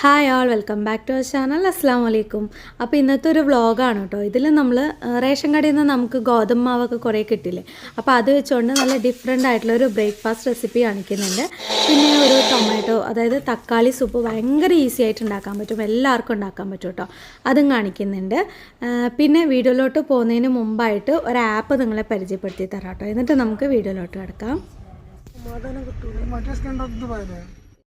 Hi all welcome back to our channel. അസ്സാം വലൈക്കും. അപ്പോൾ ഇന്നത്തെ ഒരു വ്ളോഗാണ് കേട്ടോ. ഇതിൽ നമ്മൾ റേഷൻ കടയിൽ നിന്ന് നമുക്ക് ഗോതമ്പ് മാവൊക്കെ കുറേ കിട്ടില്ലേ, അപ്പോൾ അത് വെച്ചുകൊണ്ട് നല്ല ഡിഫറെൻ്റ് ആയിട്ടുള്ളൊരു ബ്രേക്ക്ഫാസ്റ്റ് റെസിപ്പി കാണിക്കുന്നുണ്ട്. പിന്നെ ഒരു ടൊമാറ്റോ, അതായത് തക്കാളി സൂപ്പ് ഭയങ്കര ഈസി ആയിട്ട് ഉണ്ടാക്കാൻ പറ്റും, എല്ലാവർക്കും ഉണ്ടാക്കാൻ പറ്റും കേട്ടോ, അതും കാണിക്കുന്നുണ്ട്. പിന്നെ വീഡിയോയിലോട്ട് പോകുന്നതിന് മുമ്പായിട്ട് ഒരു ആപ്പ് നിങ്ങളെ പരിചയപ്പെടുത്തി തരാം കേട്ടോ, എന്നിട്ട് നമുക്ക് വീഡിയോയിലോട്ട് കിടക്കാം.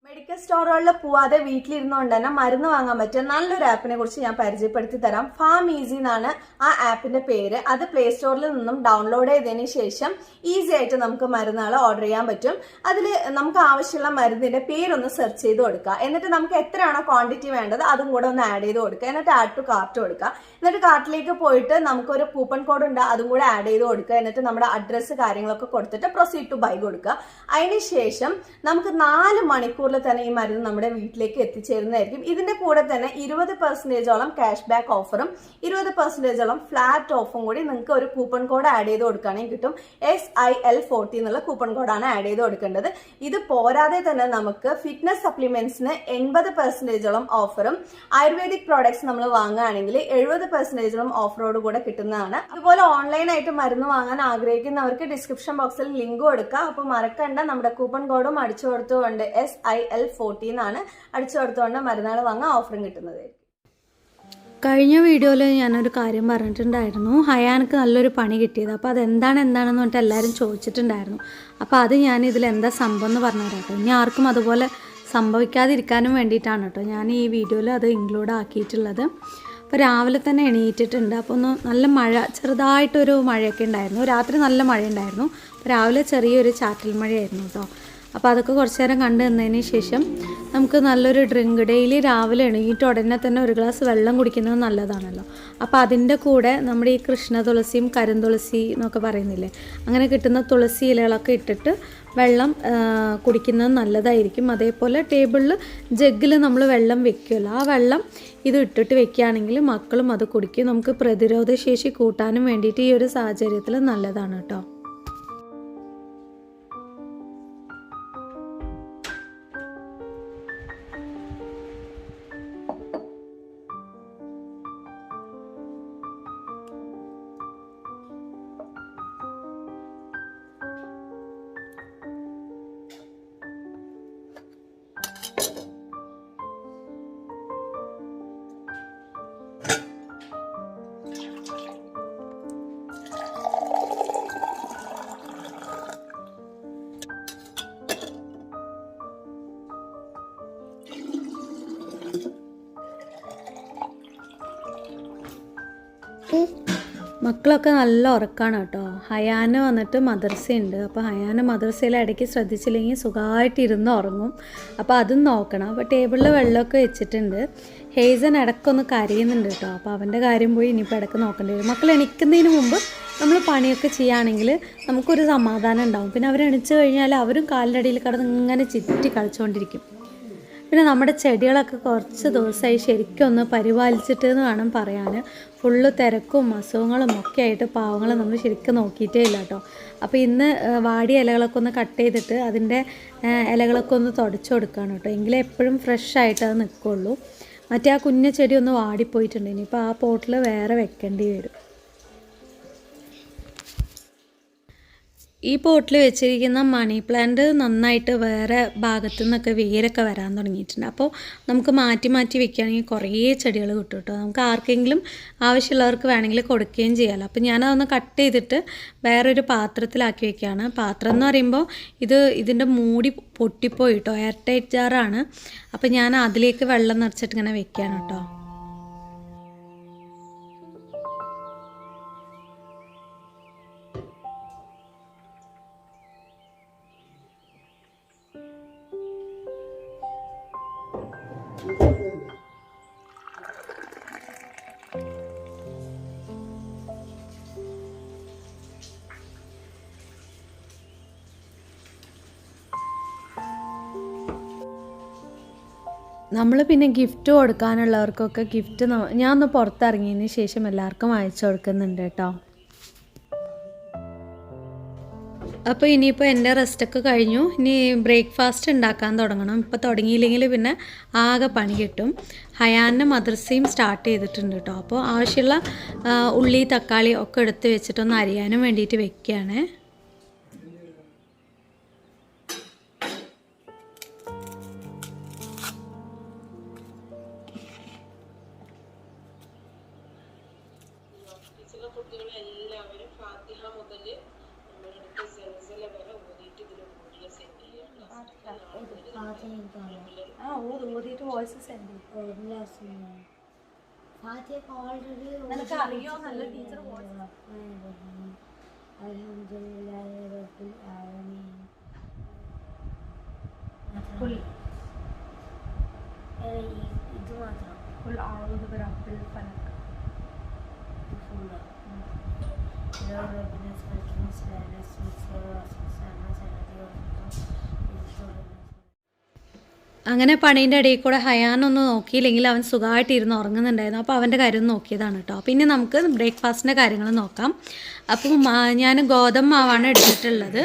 മെഡിക്കൽ സ്റ്റോറുകളിൽ പോവാതെ വീട്ടിലിരുന്നുകൊണ്ട് തന്നെ മരുന്ന് വാങ്ങാൻ പറ്റിയ നല്ലൊരു ആപ്പിനെ കുറിച്ച് ഞാൻ പരിചയപ്പെടുത്തി തരാം. ഫാം ഈസി എന്നാണ് ആ ആപ്പിന്റെ പേര്. അത് പ്ലേ സ്റ്റോറിൽ നിന്നും ഡൗൺലോഡ് ചെയ്തതിന് ശേഷം ഈസി ആയിട്ട് നമുക്ക് മരുന്നുകൾ ഓർഡർ ചെയ്യാൻ പറ്റും. അതിൽ നമുക്ക് ആവശ്യമുള്ള മരുന്നിന്റെ പേരൊന്ന് സെർച്ച് ചെയ്ത് കൊടുക്കുക. എന്നിട്ട് നമുക്ക് എത്രയാണോ ക്വാണ്ടിറ്റി വേണ്ടത് അതും കൂടെ ഒന്ന് ആഡ് ചെയ്ത് കൊടുക്കുക. എന്നിട്ട് ആഡ് ടു കാർട്ട് കൊടുക്കുക. എന്നിട്ട് കാർട്ടിലേക്ക് പോയിട്ട് നമുക്കൊരു കൂപ്പൺ കോഡ് ഉണ്ട്, അതും കൂടെ ആഡ് ചെയ്ത് കൊടുക്കുക. എന്നിട്ട് നമ്മുടെ അഡ്രസ്സ് കാര്യങ്ങളൊക്കെ കൊടുത്തിട്ട് പ്രൊസീഡ് ടു ബൈ കൊടുക്കുക. അതിനുശേഷം നമുക്ക് 4 മണിക്കൂറിൽ തന്നെ ഈ മരുന്ന് നമ്മുടെ വീട്ടിലേക്ക് എത്തിച്ചേരുന്നതായിരിക്കും. ഇതിന്റെ കൂടെ തന്നെ 20% ക്യാഷ് ബാക്ക് ഓഫറും 20% ഫ്ലാറ്റ് ഓഫറും കൂടി നിങ്ങൾക്ക് ഒരു കൂപ്പൺ കോഡ് ആഡ് ചെയ്ത് കൊടുക്കുകയാണെങ്കിൽ കിട്ടും. SIL40 എന്നുള്ള കൂപ്പൺ കോഡാണ് ആഡ് ചെയ്ത് കൊടുക്കേണ്ടത്. ഇത് പോരാതെ തന്നെ നമുക്ക് ഫിറ്റ്നസ് സപ്ലിമെന്റ്സിന് 80% ഓഫറും ആയുർവേദിക് പ്രോഡക്ട്സ് നമ്മൾ വാങ്ങുകയാണെങ്കിൽ 70% ഓഫറോട് കൂടെ കിട്ടുന്നതാണ്. അതുപോലെ ഓൺലൈനായിട്ട് മരുന്ന് വാങ്ങാൻ ആഗ്രഹിക്കുന്നവർക്ക് ഡിസ്ക്രിപ്ഷൻ ബോക്സിൽ ലിങ്ക് കൊടുക്കുക. അപ്പോൾ മറക്കണ്ട, നമ്മുടെ കൂപ്പൺ കോഡും അടിച്ചു കൊടുത്തുകൊണ്ട് SIL40 എന്നാണ് അടിച്ചു കൊടുത്തുകൊണ്ട് മരുന്നുകൾ വാങ്ങാൻ ഓഫറും കിട്ടുന്നത്. കഴിഞ്ഞ വീഡിയോയിൽ ഞാനൊരു കാര്യം പറഞ്ഞിട്ടുണ്ടായിരുന്നു, ഹയാനക്ക് നല്ലൊരു പണി കിട്ടിയത്. അപ്പോൾ എന്താണെന്ന് പറഞ്ഞിട്ട് എല്ലാവരും ചോദിച്ചിട്ടുണ്ടായിരുന്നു. അപ്പോൾ അത് ഞാൻ ഇതിൽ എന്താ സംഭവം എന്ന് പറഞ്ഞുതരാം കേട്ടോ. ഇനി ആർക്കും അതുപോലെ സംഭവിക്കാതിരിക്കാനും വേണ്ടിയിട്ടാണ് കേട്ടോ ഞാൻ ഈ വീഡിയോയിൽ അത് ഇൻക്ലൂഡ് ആക്കിയിട്ടുള്ളത്. അപ്പോൾ രാവിലെ തന്നെ എണീറ്റിട്ടുണ്ട്. അപ്പോൾ ഒന്ന് നല്ല മഴ, ചെറുതായിട്ടൊരു മഴയൊക്കെ ഉണ്ടായിരുന്നു. രാത്രി നല്ല മഴ ഉണ്ടായിരുന്നു. രാവിലെ ചെറിയൊരു ചാറ്റൽ മഴയായിരുന്നു കേട്ടോ. അപ്പോൾ അതൊക്കെ കുറച്ച് നേരം കണ്ടു നിന്നതിന് ശേഷം നമുക്ക് നല്ലൊരു ഡ്രിങ്ക്, ഡെയിലി രാവിലെ എണീറ്റ് ഉടനെ തന്നെ ഒരു ഗ്ലാസ് വെള്ളം കുടിക്കുന്നത് നല്ലതാണല്ലോ. അപ്പോൾ അതിൻ്റെ കൂടെ നമ്മുടെ ഈ കൃഷ്ണ തുളസിയും കരിന്തുളസി എന്നൊക്കെ പറയുന്നില്ലേ, അങ്ങനെ കിട്ടുന്ന തുളസി ഇലകളൊക്കെ ഇട്ടിട്ട് വെള്ളം കുടിക്കുന്നത് നല്ലതായിരിക്കും. അതേപോലെ ടേബിളിൽ ജഗ്ഗിൽ നമ്മൾ വെള്ളം വെക്കുമല്ലോ, ആ വെള്ളം ഇത് ഇട്ടിട്ട് വെക്കുകയാണെങ്കിൽ മക്കളും അത് കുടിക്കും. നമുക്ക് പ്രതിരോധ ശേഷി കൂട്ടാനും വേണ്ടിയിട്ട് ഈ ഒരു സാഹചര്യത്തിൽ നല്ലതാണ് കേട്ടോ. മക്കളൊക്കെ നല്ല ഉറക്കമാണ് കേട്ടോ. ഹയാന് വന്നിട്ട് മദർസയുണ്ട്. അപ്പോൾ ഹയാന് മദർസയിൽ ഇടയ്ക്ക് ശ്രദ്ധിച്ചില്ലെങ്കിൽ സുഖമായിട്ട് ഇരുന്ന് ഉറങ്ങും. അപ്പോൾ അതും നോക്കണം. അപ്പോൾ ടേബിളിൽ വെള്ളമൊക്കെ വെച്ചിട്ടുണ്ട്. ഹേസൻ ഇടയ്ക്കൊന്ന് കരയുന്നുണ്ട് കേട്ടോ. അപ്പോൾ അവൻ്റെ കാര്യം പോയി ഇനിയിപ്പോൾ ഇടയ്ക്ക് നോക്കേണ്ടി വരും. മക്കൾ എണീക്കുന്നതിന് മുമ്പ് നമ്മൾ പണിയൊക്കെ ചെയ്യുകയാണെങ്കിൽ നമുക്കൊരു സമാധാനം ഉണ്ടാവും. പിന്നെ അവരെണിച്ച് കഴിഞ്ഞാൽ അവരും കാലിൻ്റെ അടിയിൽ കിടന്ന് ഇങ്ങനെ ചുറ്റി കളിച്ചുകൊണ്ടിരിക്കും. പിന്നെ നമ്മുടെ ചെടികളൊക്കെ കുറച്ച് ദിവസമായി ശരിക്കും ഒന്ന് പരിപാലിച്ചിട്ട് എന്ന് വേണം പറയാൻ. ഫുള്ള് തിരക്കും അസുഖങ്ങളും ഒക്കെ ആയിട്ട് പാവങ്ങൾ നമ്മൾ ശരിക്കും നോക്കിയിട്ടേ ഇല്ല കേട്ടോ. അപ്പോൾ ഇന്ന് വാടിയ ഇലകളൊക്കെ ഒന്ന് കട്ട് ചെയ്തിട്ട് അതിൻ്റെ ഇലകളൊക്കെ ഒന്ന് തുടച്ചു കൊടുക്കുകയാണ് കേട്ടോ. എങ്കിലേ എപ്പോഴും ഫ്രഷ് ആയിട്ട് അത് നിൽക്കുള്ളൂ. മറ്റേ ആ കുഞ്ഞ ചെടി ഒന്ന് വാടിപ്പോയിട്ടുണ്ട്. ഇനിയിപ്പോൾ ആ പോട്ടിൽ വേറെ വെക്കേണ്ടി വരും. ഈ പോട്ടിൽ വെച്ചിരിക്കുന്ന മണി പ്ലാന്റ് നന്നായിട്ട് വേറെ ഭാഗത്തു നിന്നൊക്കെ വേരൊക്കെ വരാൻ തുടങ്ങിയിട്ടുണ്ട്. അപ്പോൾ നമുക്ക് മാറ്റി മാറ്റി വെക്കുകയാണെങ്കിൽ കുറേ ചെടികൾ കിട്ടും കേട്ടോ. നമുക്ക് ആർക്കെങ്കിലും ആവശ്യമുള്ളവർക്ക് വേണമെങ്കിൽ കൊടുക്കുകയും ചെയ്യാമല്ലോ. അപ്പോൾ ഞാനതൊന്ന് കട്ട് ചെയ്തിട്ട് വേറൊരു പാത്രത്തിലാക്കി വെക്കുകയാണ്. പാത്രം എന്ന് പറയുമ്പോൾ ഇതിൻ്റെ മൂടി പൊട്ടിപ്പോയി കേട്ടോ. എയർ ടൈറ്റ് ജാറാണ്. അപ്പോൾ ഞാൻ അതിലേക്ക് വെള്ളം നിറച്ചിട്ട് ഇങ്ങനെ വെക്കുകയാണ് കേട്ടോ. നമ്മൾ പിന്നെ ഗിഫ്റ്റ് കൊടുക്കാനുള്ളവർക്കൊക്കെ ഗിഫ്റ്റ് ഞാൻ ഒന്ന് പുറത്തിറങ്ങിയതിന് ശേഷം എല്ലാവർക്കും അയച്ചു കൊടുക്കുന്നുണ്ട് കേട്ടോ. അപ്പോൾ ഇനിയിപ്പോൾ എൻ്റെ റെസ്റ്റൊക്കെ കഴിഞ്ഞു. ഇനി ബ്രേക്ക്ഫാസ്റ്റ് ഉണ്ടാക്കാൻ തുടങ്ങണം. ഇപ്പോൾ തുടങ്ങിയില്ലെങ്കിൽ പിന്നെ ആകെ പണി കിട്ടും. ഹയാൻ്റെ മദ്രസയും സ്റ്റാർട്ട് ചെയ്തിട്ടുണ്ട് കേട്ടോ. അപ്പോൾ ആവശ്യമുള്ള ഉള്ളി തക്കാളി ഒക്കെ എടുത്ത് വെച്ചിട്ടൊന്ന് അരിയാനും വേണ്ടിയിട്ട് വെക്കുകയാണ്. അങ്ങനെ പണീൻ്റെ ഇടയിൽ കൂടെ ഹയാനൊന്നും നോക്കിയില്ലെങ്കിൽ അവൻ സുഖമായിട്ടിരുന്ന് ഉറങ്ങുന്നുണ്ടായിരുന്നു. അപ്പോൾ അവൻ്റെ കാര്യം നോക്കിയതാണ് കേട്ടോ. പിന്നെ നമുക്ക് ബ്രേക്ക്ഫാസ്റ്റിൻ്റെ കാര്യങ്ങൾ നോക്കാം. അപ്പം ഞാൻ ഗോതമ്പ് മാവാണ് എടുത്തിട്ടുള്ളത്.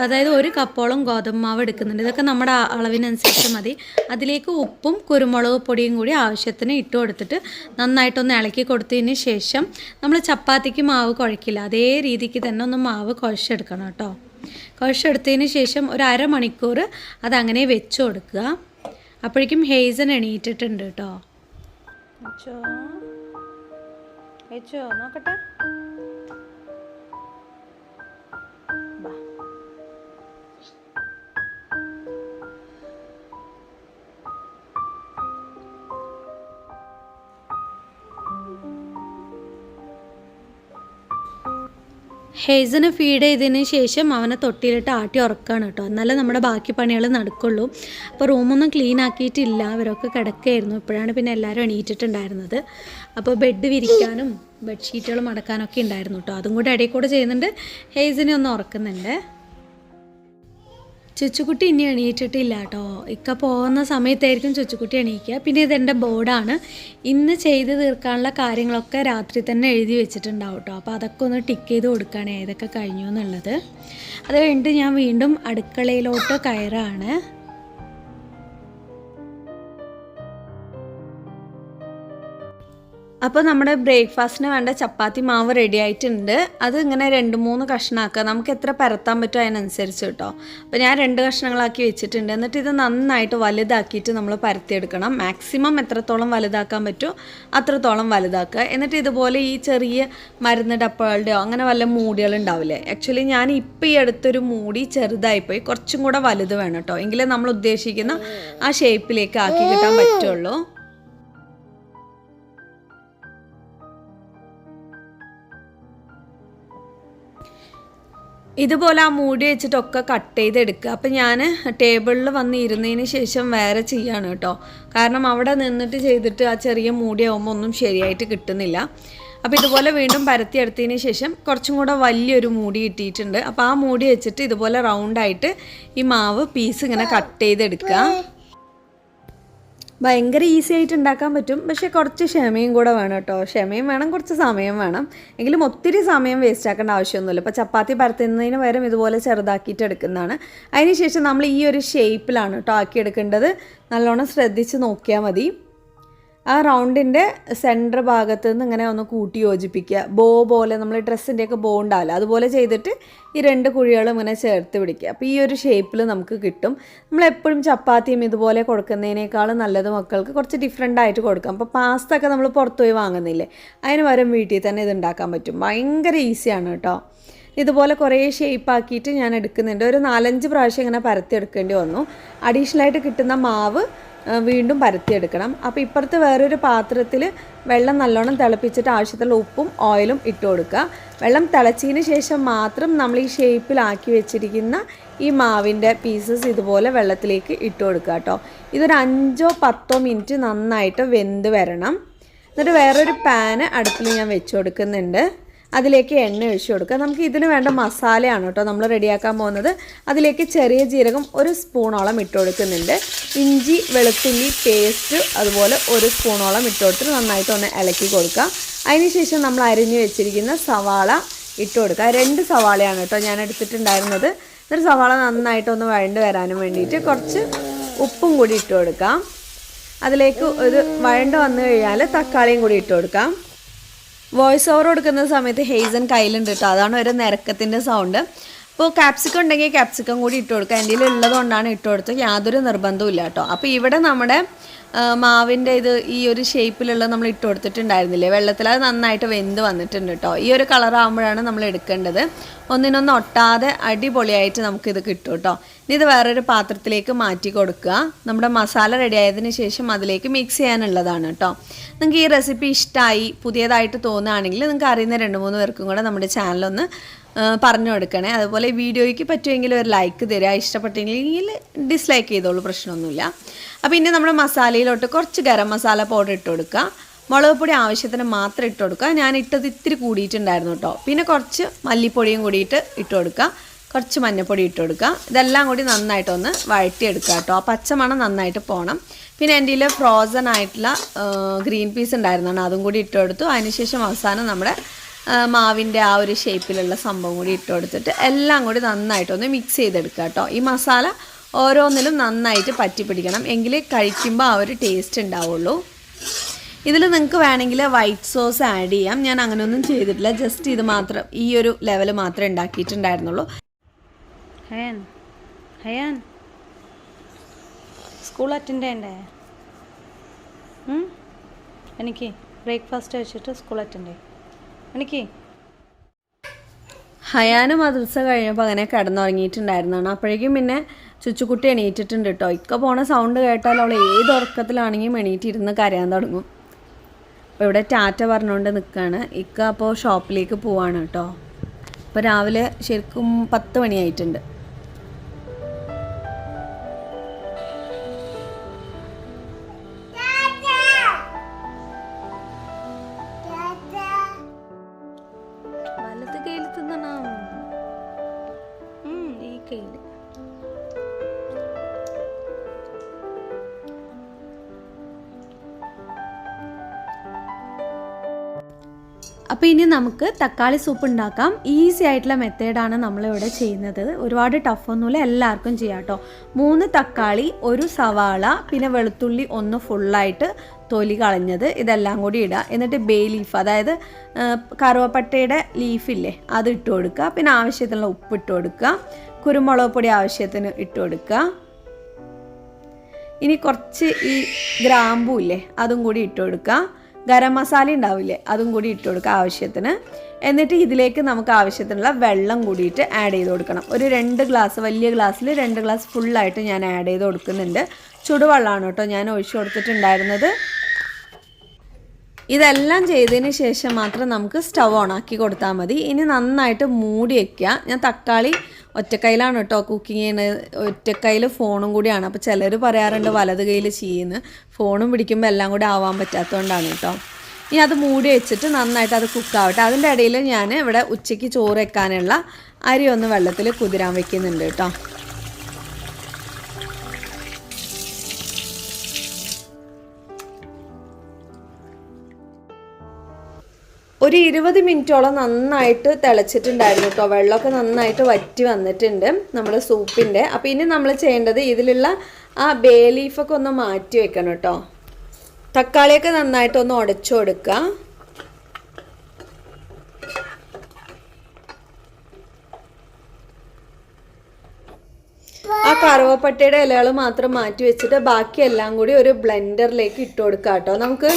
അതായത് 1 കപ്പോളം ഗോതമ്പ് മാവ് എടുക്കുന്നുണ്ട്. ഇതൊക്കെ നമ്മുടെ അളവിനനുസരിച്ച് മതി. അതിലേക്ക് ഉപ്പും കുരുമുളക് പൊടിയും കൂടി ആവശ്യത്തിന് ഇട്ട് കൊടുത്തിട്ട് നന്നായിട്ടൊന്ന് ഇളക്കി കൊടുത്തതിന് ശേഷം നമ്മൾ ചപ്പാത്തിക്ക് മാവ് കുഴക്കില്ല, അതേ രീതിക്ക് തന്നെ ഒന്ന് മാവ് കുഴച്ചെടുക്കണം കേട്ടോ. കുഴച്ചെടുത്തതിന് ശേഷം ഒരു അരമണിക്കൂർ അതങ്ങനെ വെച്ച് കൊടുക്കുക. അപ്പോഴേക്കും ഹെയ്സൻ എണീറ്റിട്ടുണ്ട് കേട്ടോ. നോക്കട്ടെ. ഹെയ്സന് ഫീഡ് ചെയ്തതിന് ശേഷം അവനെ തൊട്ടിയിലിട്ട് ആട്ടി ഉറക്കുകയാണ് കേട്ടോ. എന്നാലേ നമ്മുടെ ബാക്കി പണികൾ നടക്കുള്ളൂ. അപ്പോൾ റൂമൊന്നും ക്ലീൻ ആക്കിയിട്ടില്ല, അവരൊക്കെ കിടക്കുകയായിരുന്നു. ഇപ്പോഴാണ് പിന്നെ എല്ലാവരും എണീറ്റിട്ടുണ്ടായിരുന്നത്. അപ്പോൾ ബെഡ് വിരിക്കാനും ബെഡ്ഷീറ്റുകൾ മടക്കാനൊക്കെ ഉണ്ടായിരുന്നു കേട്ടോ. അതും കൂടെ ഇടയിൽ കൂടെ ചെയ്യുന്നുണ്ട്. ഹെയ്സനെ ഒന്ന് ഉറക്കുന്നുണ്ട്. ചുച്ചുക്കുട്ടി ഇനി എണീറ്റിട്ടില്ല കേട്ടോ. ഇക്ക പോകുന്ന സമയത്തായിരിക്കും ചുച്ചുക്കുട്ടി എണീക്കുക. പിന്നെ ഇതെൻ്റെ ബോർഡാണ്. ഇന്ന് ചെയ്ത് തീർക്കാനുള്ള കാര്യങ്ങളൊക്കെ രാത്രി തന്നെ എഴുതി വെച്ചിട്ടുണ്ടാവും കേട്ടോ. അപ്പോൾ അതൊക്കെ ഒന്ന് ടിക്ക് ചെയ്ത് കൊടുക്കുകയാണ് ഏതൊക്കെ കഴിഞ്ഞു എന്നുള്ളത്. അത് കഴിഞ്ഞിട്ട് ഞാൻ വീണ്ടും അടുക്കളയിലോട്ട് കയറാണ്. അപ്പോൾ നമ്മുടെ ബ്രേക്ക്ഫാസ്റ്റിന് വേണ്ട ചപ്പാത്തി മാവ് റെഡി ആയിട്ടുണ്ട്. അത് ഇങ്ങനെ 2-3 കഷ്ണമാക്കുക. നമുക്ക് എത്ര പരത്താൻ പറ്റുമോ അതിനനുസരിച്ച് കേട്ടോ. അപ്പോൾ ഞാൻ 2 കഷ്ണങ്ങളാക്കി വെച്ചിട്ടുണ്ട്. എന്നിട്ട് ഇത് നന്നായിട്ട് വലുതാക്കിയിട്ട് നമ്മൾ പരത്തിയെടുക്കണം. മാക്സിമം എത്രത്തോളം വലുതാക്കാൻ പറ്റുമോ അത്രത്തോളം വലുതാക്കുക. എന്നിട്ട് ഇതുപോലെ ഈ ചെറിയ മരുന്ന് ഡപ്പകളുടെയോ അങ്ങനെ വല്ല മൂടികളുണ്ടാവില്ലേ. ആക്ച്വലി ഞാൻ ഇപ്പോൾ ഈ അടുത്തൊരു മൂടി ചെറുതായിപ്പോയി, കുറച്ചും കൂടെ വലുത് വേണം കേട്ടോ. എങ്കിലേ നമ്മൾ ഉദ്ദേശിക്കുന്ന ആ ഷേപ്പിലേക്ക് ആക്കി കിട്ടാൻ പറ്റുള്ളൂ. ഇതുപോലെ ആ മൂടി വെച്ചിട്ടൊക്കെ കട്ട് ചെയ്തെടുക്കുക. അപ്പം ഞാൻ ടേബിളിൽ വന്ന് ഇരുന്നതിന് ശേഷം വേറെ ചെയ്യാണ് കേട്ടോ. കാരണം അവിടെ നിന്നിട്ട് ചെയ്തിട്ട് ആ ചെറിയ മൂടിയാവുമ്പോൾ ഒന്നും ശരിയായിട്ട് കിട്ടുന്നില്ല. അപ്പോൾ ഇതുപോലെ വീണ്ടും പരത്തിയെടുത്തതിന് ശേഷം കുറച്ചും കൂടെ വലിയൊരു മൂടി കിട്ടിയിട്ടുണ്ട്. അപ്പോൾ ആ മൂടി വെച്ചിട്ട് ഇതുപോലെ റൗണ്ടായിട്ട് ഈ മാവ് പീസ് ഇങ്ങനെ കട്ട് ചെയ്തെടുക്കുക. ഭയങ്കര ഈസി ആയിട്ട് ഉണ്ടാക്കാൻ പറ്റും. പക്ഷേ കുറച്ച് ക്ഷമയും കൂടെ വേണം കേട്ടോ. ക്ഷമയും വേണം, കുറച്ച് സമയം വേണം. എങ്കിലും ഒത്തിരി സമയം വേസ്റ്റ് ആക്കേണ്ട ആവശ്യമൊന്നുമില്ല. ഇപ്പോൾ ചപ്പാത്തി പരത്തുന്നതിന് പകരം ഇതുപോലെ ചെറുതാക്കിയിട്ട് എടുക്കുന്നതാണ്. അതിനുശേഷം നമ്മൾ ഈ ഒരു ഷേപ്പിലാണ് കേട്ടോ ആക്കിയെടുക്കേണ്ടത്. നല്ലോണം ശ്രദ്ധിച്ച് നോക്കിയാൽ മതി. ആ റൗണ്ടിൻ്റെ സെൻറ്റർ ഭാഗത്ത് നിന്ന് ഇങ്ങനെ ഒന്ന് കൂട്ടി യോജിപ്പിക്കുക. ബോ പോലെ നമ്മൾ ഡ്രസ്സിൻ്റെയൊക്കെ ബോ ഉണ്ടാവില്ല, അതുപോലെ ചെയ്തിട്ട് ഈ 2 കുഴികളും ഇങ്ങനെ ചേർത്ത് പിടിക്കുക. അപ്പോൾ ഈ ഒരു ഷേപ്പിൽ നമുക്ക് കിട്ടും. നമ്മളെപ്പോഴും ചപ്പാത്തിയും ഇതുപോലെ കൊടുക്കുന്നതിനേക്കാളും നല്ലത് മക്കൾക്ക് കുറച്ച് ഡിഫറെൻ്റ് ആയിട്ട് കൊടുക്കാം. അപ്പോൾ പാസ്ത ഒക്കെ നമ്മൾ പുറത്ത് പോയി വാങ്ങുന്നില്ലേ, അതിന് പകരം വീട്ടിൽ തന്നെ ഇത് ഉണ്ടാക്കാൻ പറ്റും. ഭയങ്കര ഈസിയാണ് കേട്ടോ. ഇതുപോലെ കുറേ ഷേപ്പാക്കിയിട്ട് ഞാൻ എടുക്കുന്നുണ്ട്. ഒരു 4-5 പ്രാവശ്യം ഇങ്ങനെ പരത്തിയെടുക്കേണ്ടി വന്നു. അഡീഷണലായിട്ട് കിട്ടുന്ന മാവ് വീണ്ടും പരത്തിയെടുക്കണം. അപ്പോൾ ഇപ്പുറത്ത് വേറൊരു പാത്രത്തിൽ വെള്ളം നല്ലോണം തിളപ്പിച്ചിട്ട് ആവശ്യത്തിലുള്ള ഉപ്പും ഓയിലും ഇട്ട് കൊടുക്കുക. വെള്ളം തിളച്ചതിന് ശേഷം മാത്രം നമ്മൾ ഈ ഷേപ്പിലാക്കി വെച്ചിരിക്കുന്ന ഈ മാവിൻ്റെ പീസസ് ഇതുപോലെ വെള്ളത്തിലേക്ക് ഇട്ട് കൊടുക്കുക കേട്ടോ. ഇതൊരു 5-10 മിനിറ്റ് നന്നായിട്ട് വെന്ത് വരണം. എന്നിട്ട് വേറൊരു പാന് അടുപ്പിൽ ഞാൻ വെച്ച് കൊടുക്കുന്നുണ്ട്. അതിലേക്ക് എണ്ണ ഒഴിച്ച് കൊടുക്കുക. നമുക്ക് ഇതിന് വേണ്ട മസാലയാണ് കേട്ടോ നമ്മൾ റെഡിയാക്കാൻ പോകുന്നത്. അതിലേക്ക് ചെറിയ ജീരകം 1 സ്പൂണോളം ഇട്ട് കൊടുക്കുന്നുണ്ട്. ഇഞ്ചി വെളുത്തുള്ളി പേസ്റ്റ് അതുപോലെ 1 സ്പൂണോളം ഇട്ട് കൊടുത്തിട്ട് നന്നായിട്ടൊന്ന് ഇളക്കി കൊടുക്കുക. അതിനുശേഷം നമ്മൾ അരിഞ്ഞു വെച്ചിരിക്കുന്ന സവാള ഇട്ട് കൊടുക്കുക. 2 സവാളയാണ് കേട്ടോ ഞാൻ എടുത്തിട്ടുണ്ടായിരുന്നത്. എന്നിട്ട് സവാള നന്നായിട്ടൊന്ന് വഴണ്ട് വരാനും വേണ്ടിയിട്ട് കുറച്ച് ഉപ്പും കൂടി ഇട്ട് കൊടുക്കാം. അതിലേക്ക് ഒരു വഴണ്ട് വന്നു കഴിഞ്ഞാൽ തക്കാളിയും കൂടി ഇട്ട് കൊടുക്കാം. വോയിസ് ഓവർ കൊടുക്കുന്ന സമയത്ത് ഹെയ്സൻ കയ്യിലുണ്ട് കേട്ടോ, അതാണ് ഒരു നിരക്കത്തിൻ്റെ സൗണ്ട്. അപ്പോൾ ക്യാപ്സിക്കം ഉണ്ടെങ്കിൽ ക്യാപ്സിക്കം കൂടി ഇട്ട് കൊടുക്കുക. എൻ്റെ ഉള്ളത് കൊണ്ടാണ് ഇട്ട് കൊടുത്തത്, യാതൊരു നിർബന്ധവും ഇല്ല കേട്ടോ. അപ്പോൾ ഇവിടെ നമ്മുടെ മാവിൻ്റെ ഇത് ഈ ഒരു ഷേപ്പിലുള്ള നമ്മൾ ഇട്ട് കൊടുത്തിട്ടുണ്ടായിരുന്നില്ലേ വെള്ളത്തിൽ, അത് നന്നായിട്ട് വെന്ത് വന്നിട്ടുണ്ട് കേട്ടോ. ഈ ഒരു കളറാകുമ്പോഴാണ് നമ്മൾ എടുക്കേണ്ടത്. ഒന്നിനൊന്ന് ഒട്ടാതെ അടിപൊളിയായിട്ട് നമുക്കിത് കിട്ടും കേട്ടോ. ഇനി ഇത് വേറൊരു പാത്രത്തിലേക്ക് മാറ്റി കൊടുക്കുക. നമ്മുടെ മസാല റെഡി ആയതിനു ശേഷം അതിലേക്ക് മിക്സ് ചെയ്യാനുള്ളതാണ് കേട്ടോ. നിങ്ങൾക്ക് ഈ റെസിപ്പി ഇഷ്ടമായി പുതിയതായിട്ട് തോന്നുകയാണെങ്കിൽ നിങ്ങൾക്ക് അറിയുന്ന 2-3 പേർക്കും കൂടെ നമ്മുടെ ചാനലൊന്ന് പറഞ്ഞു കൊടുക്കണേ. അതുപോലെ വീഡിയോയ്ക്ക് പറ്റുമെങ്കിൽ ഒരു ലൈക്ക് തരിക, ഇഷ്ടപ്പെട്ടെങ്കിൽ ഡിസ്ലൈക്ക് ചെയ്തോളൂ, പ്രശ്നമൊന്നുമില്ല. അപ്പോൾ ഇനി നമ്മുടെ മസാലയിലോട്ട് കുറച്ച് ഗരം മസാല പൗഡർ ഇട്ട് കൊടുക്കുക. മുളക് പൊടി ആവശ്യത്തിന് മാത്രം ഇട്ട് കൊടുക്കുക. ഞാൻ ഇട്ടത് ഇത്തിരി കൂടിയിട്ടുണ്ടായിരുന്നു കേട്ടോ. പിന്നെ കുറച്ച് മല്ലിപ്പൊടിയും കൂടിയിട്ട് ഇട്ട് കൊടുക്കുക, കുറച്ച് മഞ്ഞൾപ്പൊടി ഇട്ട് കൊടുക്കുക. ഇതെല്ലാം കൂടി നന്നായിട്ടൊന്ന് വഴറ്റിയെടുക്കുക കേട്ടോ. ആ പച്ചമണം നന്നായിട്ട് പോകണം. പിന്നെ എൻ്റെ കയ്യിൽ ഫ്രോസൺ ആയിട്ടുള്ള ഗ്രീൻ പീസ് ഉണ്ടായിരുന്നാണ്, അതും കൂടി ഇട്ട് കൊടുത്തു. അതിനുശേഷം അവസാനം നമ്മുടെ മാവിൻ്റെ ആ ഒരു ഷേപ്പിലുള്ള സംഭവം കൂടി ഇട്ട് കൊടുത്തിട്ട് എല്ലാം കൂടി നന്നായിട്ടൊന്ന് മിക്സ് ചെയ്തെടുക്കുക കേട്ടോ. ഈ മസാല ഓരോന്നിലും നന്നായിട്ട് പറ്റി പിടിക്കണം, എങ്കിലേ കഴിക്കുമ്പോൾ ആ ഒരു ടേസ്റ്റ് ഉണ്ടാവുള്ളൂ. ഇതിൽ നിങ്ങൾക്ക് വേണമെങ്കിൽ വൈറ്റ് സോസ് ആഡ് ചെയ്യാം. ഞാൻ അങ്ങനെയൊന്നും ചെയ്തിട്ടില്ല, ജസ്റ്റ് ഇത് മാത്രം ഈ ഒരു ലെവൽ മാത്രമേ ഉണ്ടാക്കിയിട്ടുണ്ടായിരുന്നുള്ളൂ. ഹയാൻ സ്കൂൾ അറ്റൻഡ് ചെയ്യണ്ടേ? എനിക്ക് ബ്രേക്ക്ഫാസ്റ്റ് കഴിച്ചിട്ട് സ്കൂൾ അറ്റൻഡ് ചെയ്യും. എനിക്ക് ഹയാന് മദ്രസ കഴിഞ്ഞപ്പോൾ അങ്ങനെ കിടന്നുറങ്ങിയിട്ടുണ്ടായിരുന്നതാണ്. അപ്പോഴേക്കും പിന്നെ ചുച്ചുക്കുട്ടി എണീറ്റിട്ടുണ്ട് കേട്ടോ. ഇക്ക പോണ സൗണ്ട് കേട്ടാൽ അവൾ ഏത് ഉറക്കത്തിലാണെങ്കിലും എണീറ്റിരുന്ന് കരയാൻ തുടങ്ങും. അപ്പോൾ ഇവിടെ ടാറ്റ പറഞ്ഞുകൊണ്ട് നിൽക്കുകയാണ്. ഇക്ക അപ്പോൾ ഷോപ്പിലേക്ക് പോവാണ് കേട്ടോ. അപ്പോൾ രാവിലെ ശരിക്കും 10 മണിയായിട്ടുണ്ട്. വലത് കയ്യിൽ തിന്നണം, ഈ കയ്യിൽ. അപ്പോൾ ഇനി നമുക്ക് തക്കാളി സൂപ്പ് ഉണ്ടാക്കാം. ഈസി ആയിട്ടുള്ള മെത്തേഡാണ് നമ്മളിവിടെ ചെയ്യുന്നത്. ഒരുപാട് ടഫൊന്നുമില്ല, എല്ലാവർക്കും ചെയ്യാം കേട്ടോ. 3 തക്കാളി, 1 സവാള, പിന്നെ വെളുത്തുള്ളി 1 ഫുള്ളായിട്ട് തൊലി കളഞ്ഞത്, ഇതെല്ലാം കൂടി ഇടുക. എന്നിട്ട് ബേ ലീഫ്, അതായത് കറുവപ്പട്ടയുടെ ലീഫില്ലേ, അത് ഇട്ട് കൊടുക്കുക. പിന്നെ ആവശ്യത്തിനുള്ള ഉപ്പ് ഇട്ട് കൊടുക്കുക. കുരുമുളക് പൊടി ആവശ്യത്തിന് ഇട്ട് കൊടുക്കുക. ഇനി കുറച്ച് ഈ ഗ്രാമ്പൂ ഇല്ലേ, അതും കൂടി ഇട്ട് കൊടുക്കുക. ഗരം മസാല ഉണ്ടാവില്ലേ, അതും കൂടി ഇട്ട് കൊടുക്കുക ആവശ്യത്തിന്. എന്നിട്ട് ഇതിലേക്ക് നമുക്ക് ആവശ്യത്തിനുള്ള വെള്ളം കൂടിയിട്ട് ആഡ് ചെയ്ത് കൊടുക്കണം. ഒരു 2 ഗ്ലാസ്, വലിയ ഗ്ലാസ്സിൽ 2 ഗ്ലാസ് ഫുള്ളായിട്ട് ഞാൻ ആഡ് ചെയ്ത് കൊടുക്കുന്നുണ്ട്. ചുടുവെള്ളമാണ് കേട്ടോ ഞാൻ ഒഴിച്ചു കൊടുത്തിട്ടുണ്ടായിരുന്നത്. ഇതെല്ലാം ചെയ്തതിന് ശേഷം മാത്രം നമുക്ക് സ്റ്റവ് ഓണാക്കി കൊടുത്താൽ മതി. ഇനി നന്നായിട്ട് മൂടി വയ്ക്കുക. ഞാൻ തക്കാളി ഒറ്റക്കൈയിലാണ് കേട്ടോ കുക്കിംഗ് ചെയ്യുന്നത്, ഒറ്റക്കൈയിൽ ഫോണും കൂടിയാണ്. അപ്പോൾ ചിലർ പറയാറുണ്ട് വലത് കയ്യിൽ ചെയ്യുന്നു, ഫോണും പിടിക്കുമ്പോൾ എല്ലാം കൂടി ആവാൻ പറ്റാത്തതുകൊണ്ടാണ് കേട്ടോ. ഇനി അത് മൂടി വെച്ചിട്ട് നന്നായിട്ട് അത് കുക്കാവട്ടെ. അതിൻ്റെ ഇടയിൽ ഞാൻ ഇവിടെ ഉച്ചയ്ക്ക് ചോറ് വെക്കാനുള്ള അരി ഒന്ന് വെള്ളത്തിൽ കുതിരാൻ വെക്കുന്നുണ്ട് കേട്ടോ. ഒരു 20 മിനിറ്റോളം നന്നായിട്ട് തിളച്ചിട്ടുണ്ടായിരുന്നു കേട്ടോ. വെള്ളമൊക്കെ നന്നായിട്ട് വറ്റി വന്നിട്ടുണ്ട് നമ്മുടെ സൂപ്പിൻ്റെ. അപ്പോൾ ഇനി നമ്മൾ ചെയ്യേണ്ടത് ഇതിലുള്ള ആ ബേ ലീഫൊക്കെ ഒന്ന് മാറ്റി വെക്കണം കേട്ടോ. തക്കാളിയൊക്കെ നന്നായിട്ടൊന്ന് ഉടച്ചു കൊടുക്കുക. ആ കറുവപ്പട്ടയുടെ ഇലകൾ മാത്രം മാറ്റി വെച്ചിട്ട് ബാക്കിയെല്ലാം കൂടി ഒരു ബ്ലെൻഡറിലേക്ക് ഇട്ട് കൊടുക്കുക കേട്ടോ. നമുക്ക്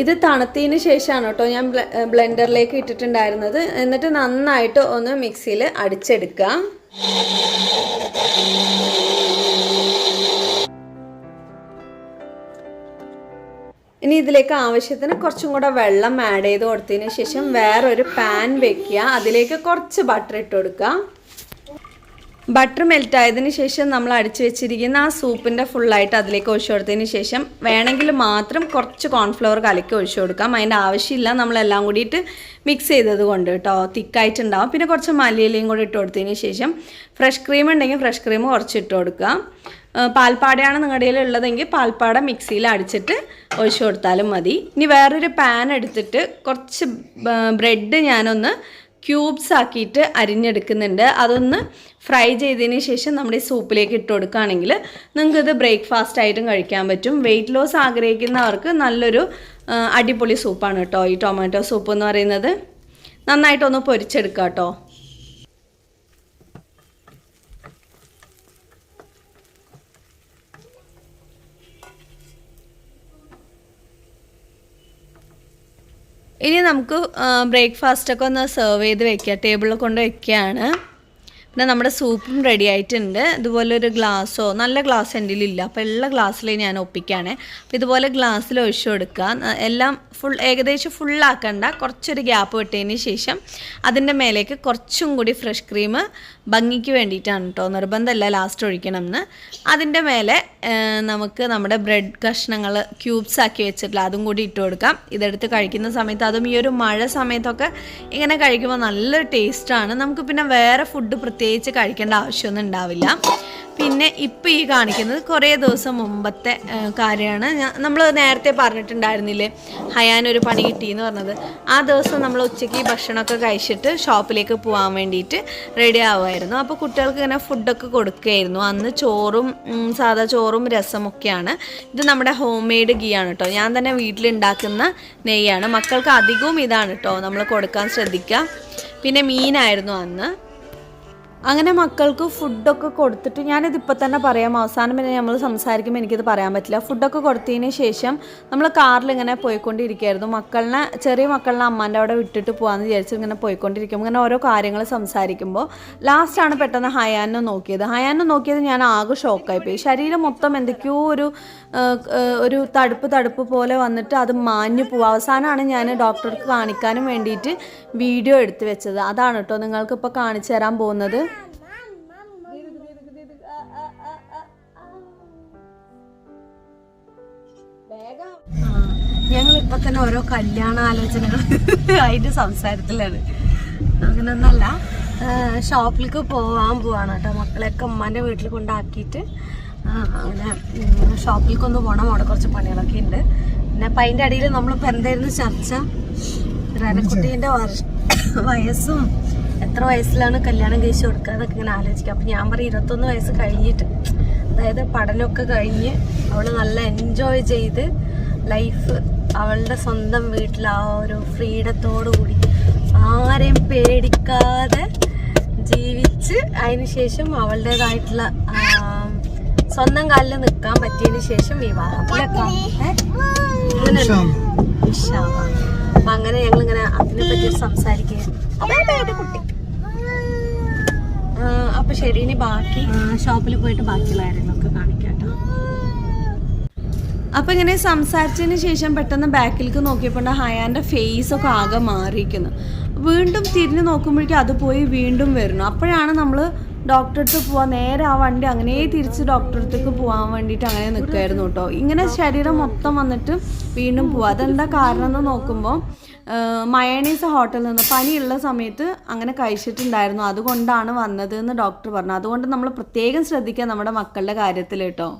ഇത് തണുത്തതിന് ശേഷമാണ് കേട്ടോ ഞാൻ ബ്ലെൻഡറിലേക്ക് ഇട്ടിട്ടുണ്ടായിരുന്നത്. എന്നിട്ട് നന്നായിട്ട് ഒന്ന് മിക്സിയിൽ അടിച്ചെടുക്കുക. ഇനി ഇതിലേക്ക് ആവശ്യത്തിന് കുറച്ചും കൂടെ വെള്ളം ആഡ് ചെയ്ത് കൊടുത്തതിന് ശേഷം വേറൊരു പാൻ വെക്കുക. അതിലേക്ക് കുറച്ച് ബട്ടർ ഇട്ട് കൊടുക്കുക. ബട്ടർ മെൽറ്റ് ആയതിന് ശേഷം നമ്മൾ അടിച്ചു വെച്ചിരിക്കുന്ന ആ സൂപ്പിൻ്റെ ഫുള്ളായിട്ട് അതിലേക്ക് ഒഴിച്ചു കൊടുത്തതിന് ശേഷം വേണമെങ്കിൽ മാത്രം കുറച്ച് കോൺഫ്ലവർ കലക്കി ഒഴിച്ചു കൊടുക്കാം. അതിൻ്റെ ആവശ്യമില്ല, നമ്മളെല്ലാം കൂടിയിട്ട് മിക്സ് ചെയ്തത് കൊണ്ട് കേട്ടോ, തിക്കായിട്ടുണ്ടാവും. പിന്നെ കുറച്ച് മല്ലിയിലയും കൂടി ഇട്ട് കൊടുത്തതിന് ശേഷം ഫ്രഷ് ക്രീം ഉണ്ടെങ്കിൽ ഫ്രഷ് ക്രീം കുറച്ച് ഇട്ട് കൊടുക്കുക. പാൽപ്പാടയാണ് നിങ്ങളുടെ കയ്യിൽ ഉള്ളതെങ്കിൽ പാൽപ്പാട മിക്സിയിൽ അടിച്ചിട്ട് ഒഴിച്ചു കൊടുത്താലും മതി. ഇനി വേറൊരു പാൻ എടുത്തിട്ട് കുറച്ച് ബ്രെഡ് ഞാനൊന്ന് ക്യൂബ്സ് ആക്കിയിട്ട് അരിഞ്ഞെടുക്കുന്നുണ്ട്. അതൊന്ന് ഫ്രൈ ചെയ്തതിന് ശേഷം നമ്മുടെ ഈ സൂപ്പിലേക്ക് ഇട്ട് കൊടുക്കുകയാണെങ്കിൽ നിങ്ങൾക്കിത് ബ്രേക്ക്ഫാസ്റ്റ് ആയിട്ടും കഴിക്കാൻ പറ്റും. വെയിറ്റ് ലോസ് ആഗ്രഹിക്കുന്നവർക്ക് നല്ലൊരു അടിപൊളി സൂപ്പാണ് കേട്ടോ ഈ ടൊമാറ്റോ സൂപ്പ് എന്ന് പറയുന്നത്. നന്നായിട്ടൊന്ന് പൊരിച്ചെടുക്കുക കേട്ടോ. ഇനി നമുക്ക് ബ്രേക്ക്ഫാസ്റ്റൊക്കെ ഒന്ന് സെർവ് ചെയ്ത് വെക്കുക, ടേബിളിൽ കൊണ്ട് വെക്കുകയാണ്. പിന്നെ നമ്മുടെ സൂപ്പും റെഡി ആയിട്ടുണ്ട്. ഇതുപോലെ ഒരു ഗ്ലാസ്സോ, നല്ല ഗ്ലാസ് എൻ്റെ ഇല്ല, അപ്പോൾ ഉള്ള ഗ്ലാസ്സിൽ ഞാൻ ഒപ്പിക്കുകയാണ്. അപ്പോൾ ഇതുപോലെ ഗ്ലാസ്സിൽ ഒഴിച്ചു കൊടുക്കുക. എല്ലാം ഏകദേശം ഫുള്ളാക്കണ്ട, കുറച്ചൊരു ഗ്യാപ്പ് വിട്ടതിന് ശേഷം അതിൻ്റെ മേലേക്ക് കുറച്ചും കൂടി ഫ്രഷ് ക്രീം ഭംഗിക്ക് വേണ്ടിയിട്ടാണ് കേട്ടോ, നിർബന്ധമല്ല ലാസ്റ്റ് ഒഴിക്കണം എന്ന്. അതിൻ്റെ മേലെ നമുക്ക് നമ്മുടെ ബ്രെഡ് കഷ്ണങ്ങൾ ക്യൂബ്സ് ആക്കി വെച്ചിട്ടില്ല അതും കൂടി ഇട്ട് കൊടുക്കാം. ഇതെടുത്ത് കഴിക്കുന്ന സമയത്ത്, അതും ഈ ഒരു മഴ സമയത്തൊക്കെ ഇങ്ങനെ കഴിക്കുമ്പോൾ നല്ലൊരു ടേസ്റ്റാണ്. നമുക്ക് പിന്നെ വേറെ ഫുഡ് പ്രത്യേകിച്ച് കഴിക്കേണ്ട ആവശ്യമൊന്നും ഉണ്ടാവില്ല. പിന്നെ ഇപ്പോൾ ഈ കാണിക്കുന്നത് കുറേ ദിവസം മുമ്പത്തെ കാര്യമാണ്. നമ്മൾ നേരത്തെ പറഞ്ഞിട്ടുണ്ടായിരുന്നില്ലേ ഹയാനൊരു പണി കിട്ടിയെന്ന് പറഞ്ഞത്. ആ ദിവസം നമ്മൾ ഉച്ചയ്ക്ക് ഭക്ഷണമൊക്കെ കഴിച്ചിട്ട് ഷോപ്പിലേക്ക് പോകാൻ വേണ്ടിയിട്ട് റെഡി ആവുമായിരുന്നു. അപ്പോൾ കുട്ടികൾക്ക് ഇങ്ങനെ ഫുഡൊക്കെ കൊടുക്കുകയായിരുന്നു. അന്ന് ചോറും സാധാ ചോറും രസമൊക്കെയാണ്. ഇത് നമ്മുടെ ഹോം മെയ്ഡ് ഗീ ആണ് കേട്ടോ, ഞാൻ തന്നെ വീട്ടിലുണ്ടാക്കുന്ന നെയ്യാണ്. മക്കൾക്ക് അധികവും ഇതാണ് കേട്ടോ നമ്മൾ കൊടുക്കാൻ ശ്രദ്ധിക്കുക. പിന്നെ മീനായിരുന്നു അന്ന്. അങ്ങനെ മക്കൾക്ക് ഫുഡൊക്കെ കൊടുത്തിട്ട്, ഞാനിതിപ്പോൾ തന്നെ പറയാം, അവസാനം പിന്നെ നമ്മൾ സംസാരിക്കുമ്പോൾ എനിക്കിത് പറയാൻ പറ്റില്ല. ഫുഡൊക്കെ കൊടുത്തതിന് ശേഷം നമ്മൾ കാറിൽ ഇങ്ങനെ പോയിക്കൊണ്ടിരിക്കുകയായിരുന്നു. ചെറിയ മക്കളിനെ അമ്മാൻ്റെ അവിടെ വിട്ടിട്ട് പോകാമെന്ന് വിചാരിച്ച് ഇങ്ങനെ പോയിക്കൊണ്ടിരിക്കുമ്പോൾ ഇങ്ങനെ ഓരോ കാര്യങ്ങൾ സംസാരിക്കുമ്പോൾ ലാസ്റ്റാണ് പെട്ടെന്ന് ഹയാനെ നോക്കിയത്. ഞാൻ ആകെ ഷോക്കായിപ്പോയി. ശരീരം മൊത്തം എന്തൊക്കെയോ ഒരു തടുപ്പ് പോലെ വന്നിട്ട് അത് മാഞ്ഞു പോവുക. അവസാനമാണ് ഞാൻ ഡോക്ടർക്ക് കാണിക്കാനും വേണ്ടിയിട്ട് വീഡിയോ എടുത്ത് വെച്ചത്. അതാണ് കേട്ടോ നിങ്ങൾക്കിപ്പോൾ കാണിച്ചു തരാൻ പോകുന്നത്. ഞങ്ങളിപ്പോൾ തന്നെ ഓരോ കല്യാണ ആലോചനകൾ അതിൻ്റെ സംസാരത്തിലാണ്. അങ്ങനെയൊന്നല്ല, ഷോപ്പിലേക്ക് പോവാണ് കേട്ടോ. മക്കളെയൊക്കെ ഉമ്മാൻ്റെ വീട്ടിൽ കൊണ്ടാക്കിയിട്ട് അങ്ങനെ ഷോപ്പിലേക്കൊന്ന് പോകണം. അവിടെ കുറച്ച് പണികളൊക്കെ ഉണ്ട്. പിന്നെ അപ്പം അതിൻ്റെ അടിയിൽ നമ്മളിപ്പോൾ എന്തായിരുന്നു ചർച്ച, റനക്കുട്ടീൻ്റെ വയസ്സും എത്ര വയസ്സിലാണ് കല്യാണം കഴിച്ച് കൊടുക്കുക എന്നൊക്കെ ഇങ്ങനെ ആലോചിക്കുക. അപ്പം ഞാൻ പറയും 21 വയസ്സ് കഴിഞ്ഞിട്ട്, അതായത് പഠനമൊക്കെ കഴിഞ്ഞ് അവൾ നല്ല എൻജോയ് ചെയ്ത് ലൈഫ് അവളുടെ സ്വന്തം വീട്ടിൽ ആ ഒരു ഫ്രീഡത്തോടു കൂടി ആരെയും പേടിക്കാതെ ജീവിച്ച് അതിന് ശേഷം അവളുടേതായിട്ടുള്ള സ്വന്തം കാലിൽ നിൽക്കാൻ പറ്റിയതിന് ശേഷം വിവാഹം. അപ്പം അങ്ങനെ ഞങ്ങളിങ്ങനെ അതിനെ പറ്റി സംസാരിക്കുകയായിരുന്നു. കുട്ടി അപ്പൊ ശരി, ഇനി ബാക്കി ഷോപ്പിൽ പോയിട്ട് ബാക്കിയുള്ള കാര്യങ്ങളൊക്കെ കാണിക്കാം. അപ്പം ഇങ്ങനെ സംസാരിച്ചതിന് ശേഷം പെട്ടെന്ന് ബാക്കിലേക്ക് നോക്കിയപ്പോൾ ഹയാൻ്റെ ഫേസൊക്കെ ആകെ മാറിയിരിക്കുന്നു. വീണ്ടും തിരിഞ്ഞ് നോക്കുമ്പോഴേക്കും അത് പോയി വീണ്ടും വരുന്നു. അപ്പോഴാണ് നമ്മൾ ഡോക്ടറെ അടുത്ത് പോവാൻ, നേരെ ആ വണ്ടി അങ്ങനെ തിരിച്ച് ഡോക്ടറെ അടുത്തേക്ക് പോകാൻ വേണ്ടിയിട്ട് അങ്ങനെ നിൽക്കുമായിരുന്നു കേട്ടോ. ഇങ്ങനെ ശരീരം മൊത്തം വന്നിട്ട് വീണ്ടും പോവുക. അതെന്താ കാരണം എന്ന് നോക്കുമ്പോൾ മയണീസ് ഹോട്ടലിൽ നിന്ന് പനിയുള്ള സമയത്ത് അങ്ങനെ കഴിച്ചിട്ടുണ്ടായിരുന്നു, അതുകൊണ്ടാണ് വന്നത് എന്ന് ഡോക്ടർ പറഞ്ഞു. അതുകൊണ്ട് നമ്മൾ പ്രത്യേകം ശ്രദ്ധിക്കുക നമ്മുടെ മക്കളുടെ കാര്യത്തിൽ കേട്ടോ.